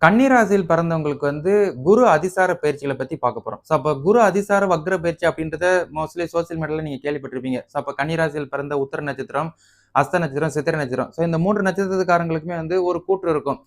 கன்னிராசியில் பிறந்தவங்களுக்கு வந்து குரு அதிசார பயிற்சிகளை பத்தி பார்க்க போறோம். அப்ப குரு அதிசார வக்ர பயிற்சி அப்படின்றத மோஸ்ட்லி சோசியல் மீடியால நீங்க கேள்விப்பட்டிருப்பீங்க. அப்ப கன்னிராசியில் பிறந்த உத்திர நட்சத்திரம், அஸ்த நட்சத்திரம், சித்திரை நட்சத்திரம். இந்த 3 நட்சத்திரக்காரங்களுக்குமே வந்து ஒரு கூற்று இருக்கும்.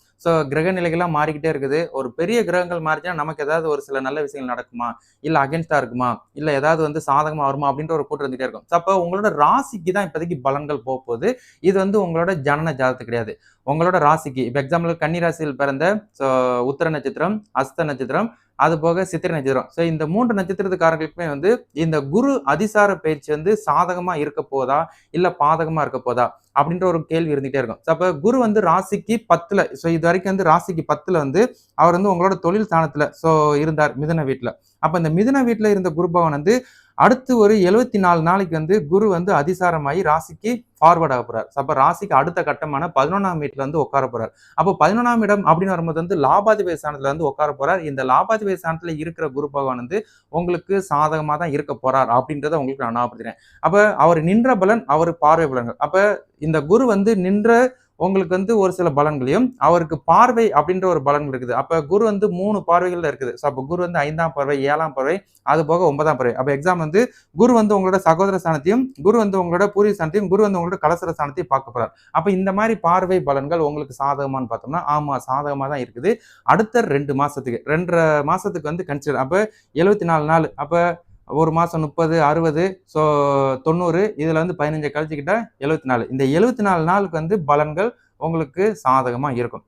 கிரக நிலைகள்லாம் மாறிக்கிட்டே இருக்குது. ஒரு பெரிய கிரகங்கள் மாறிச்சுனா நமக்கு ஏதாவது ஒரு சில நல்ல விஷயங்கள் நடக்குமா? இல்ல அகைன்ஸ்ட்டா இருக்குமா? இல்ல ஏதாவது வந்து சாதகமா வருமா? அப்படின்ற ஒரு கூற்று இருந்துட்டே இருக்கும். அப்ப உங்களோட ராசிக்கு தான் இப்போதைக்கு பலன்கள் போப்போது. இது வந்து உங்களோட ஜனன ஜாதகத்து கிடையாது. உங்களோட ராசிக்கு இப்ப எக்ஸாம்பிள் கன்னி ராசியில் பிறந்த சோ உத்திர நட்சத்திரம், அஸ்த நட்சத்திரம், அது போக சித்திரை நட்சத்திரம். இந்த 3 நட்சத்திரத்துக்காரங்களுக்குமே வந்து இந்த குரு அதிசார பயிற்சி வந்து சாதகமா இருக்க போதா? இல்ல பாதகமா இருக்க போதா? அப்படின்ற ஒரு கேள்வி இருந்துகிட்டே இருக்கும். அப்ப குரு வந்து ராசிக்கு 10ல இதுவரைக்கும் வந்து ராசிக்கு 10ல வந்து அவர் வந்து உங்களோட தொழில் ஸ்தானத்துல இருந்தார் மிதுன வீட்ல. அப்ப இந்த மிதுன வீட்ல இருந்த குரு பகவான் வந்து அடுத்து ஒரு 74 நாளைக்கு வந்து குரு வந்து அதிசாரமாயி ராசிக்கு ஃபார்வர்ட் ஆக போறார். அப்ப ராசிக்கு அடுத்த கட்டமான 11ஆம் வீட்ல வந்து உட்கார போறார். அப்போ 11ஆம் இடம் அப்படின்னு வரும்போது வந்து லாபாதிபதி ஸ்தானத்துல வந்து உட்கார போறார். இந்த லாபாதிபதி ஸ்தானத்துல இருக்கிற குரு பகவான் வந்து உங்களுக்கு சாதகமா தான் இருக்க போறார் அப்படின்றத உங்களுக்கு நான் ஞாபகப்படுத்துறேன். அப்ப அவர் நின்ற பலன், அவர் பார்வை பலன்கள். அப்ப இந்த குரு வந்து நின்ற உங்களுக்கு வந்து ஒரு சில பலன்களையும் அவருக்கு பார்வை அப்படின்ற ஒரு பலன்கள் இருக்குது. அப்ப குரு வந்து 3 பார்வைகள்ல இருக்குது. அப்ப குரு வந்து 5ஆம் பார்வை, 7ஆம் பார்வை, அது போக 9ஆம் பார்வை. அப்ப எக்ஸாம் வந்து குரு வந்து உங்களோட சகோதர ஸ்தானத்தையும், குரு வந்து உங்களோட பூர்வீக ஸ்தானத்தையும், குரு வந்து உங்களோட கலசர ஸ்தானத்தையும் பார்க்க போறார். அப்ப இந்த மாதிரி பார்வை பலன்கள் உங்களுக்கு சாதகமான்னு பார்த்தோம்னா, ஆமா சாதகமா தான் இருக்குது. அடுத்த 2 மாசத்துக்கு 2 1/2 மாசத்துக்கு வந்து கன்சிடர். அப்ப 74 நாள். அப்ப ஒரு மாசம் 30, 60, 90, இதுல வந்து 15 கழிச்சுக்கிட்டா 74. இந்த 74 நாளுக்கு வந்து பலன்கள் உங்களுக்கு சாதகமா இருக்கும்.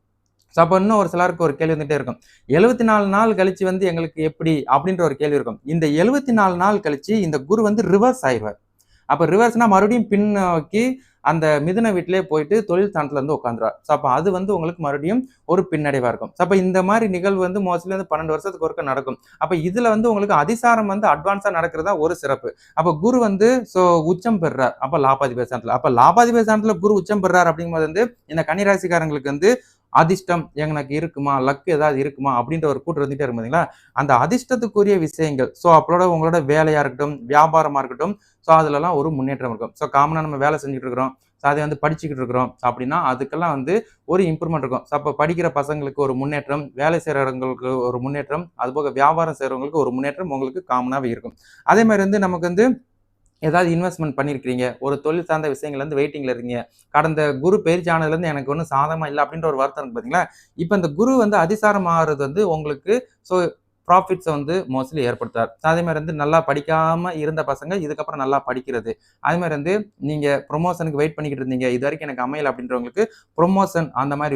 அப்ப இன்னும் ஒரு சிலருக்கு ஒரு கேள்வி வந்துட்டே இருக்கும். 74 நாள் கழிச்சு வந்து எங்களுக்கு எப்படி? அப்படின்ற ஒரு கேள்வி இருக்கும். இந்த 74 நாள் கழிச்சு இந்த குரு வந்து ரிவர்ஸ் ஆயிருவார். அப்ப ரிவர்ஸ்னா மறுபடியும் பின்னோக்கி அந்த மிதுன வீட்டிலேயே போயிட்டு தொழில் ஸ்தானத்துல வந்து உட்காந்துருவார். அப்ப அது வந்து உங்களுக்கு மறுபடியும் ஒரு பின்னடைவா இருக்கும். அப்ப இந்த மாதிரி நிகழ்வு வந்து மோஸ்ட்லி வந்து 12 வருஷத்துக்கு ஒருக்க நடக்கும். அப்ப இதுல வந்து உங்களுக்கு அதிசாரம் வந்து அட்வான்ஸா நடக்கிறதா ஒரு சிறப்பு. அப்ப குரு வந்து உச்சம் பெறுறார். அப்ப லாபாதிபதி ஸ்தானத்துல. அப்ப லாபாதிபதி ஸ்தானத்துல குரு உச்சம் பெறுறார் அப்படிங்கும்போது வந்து இந்த கன்னிராசிக்காரங்களுக்கு வந்து அதிர்ஷ்டம் எனக்கு இருக்குமா? லக் ஏதாவது இருக்குமா? அப்படின்ற ஒரு கூற்று வந்துட்டே இருக்கும் பாத்தீங்களா? அந்த அதிர்ஷ்டத்துக்குரிய விஷயங்கள். அப்பளோட உங்களோட வேலையா இருக்கட்டும், வியாபாரமா இருக்கட்டும், அதுலலாம் ஒரு முன்னேற்றம் இருக்கும். காமனா நம்ம வேலை செஞ்சுட்டு இருக்கிறோம். அதை வந்து படிச்சுக்கிட்டு இருக்கிறோம் அப்படின்னா, அதுக்கெல்லாம் வந்து ஒரு இம்ப்ரூவ்மெண்ட் இருக்கும். அப்ப படிக்கிற பசங்களுக்கு ஒரு முன்னேற்றம், வேலை செய்றவங்களுக்கு ஒரு முன்னேற்றம், அதுபோக வியாபாரம் செய்றவங்களுக்கு ஒரு முன்னேற்றம் உங்களுக்கு காமனாவே இருக்கும். அதே மாரி வந்து நமக்கு வந்து ஏதாவது இன்வெஸ்ட்மென்ட் பண்ணியிருக்கிறீங்க. ஒரு தொழில் சார்ந்த விஷயங்கள்ல இருந்து வெயிட்டிங்ல இருக்கீங்க. கடந்த குரு பெயர்ச்சி ஆனதுலருந்து எனக்கு ஒண்ணும் சாதகமா இல்ல அப்படின்ற ஒரு வருத்தம் இருக்கு பார்த்தீங்களா? இப்ப இந்த குரு வந்து அதிசாரம் ஆகுறது வந்து உங்களுக்கு ஸோ ப்ராஃபிட்ஸ வந்து மோஸ்ட்லி ஏற்படுத்தாது. அதே மாரி வந்து நல்லா படிக்காம இருந்த பசங்க இதுக்கப்புறம் நல்லா படிக்கிறது. அதே மாரி வந்து நீங்க புரமோஷனுக்கு வெயிட் பண்ணிக்கிட்டு இருந்தீங்க. இதுவரைக்கும் எனக்கு அமையல அப்படின்றவங்களுக்கு புரமோஷன் அந்த மாரி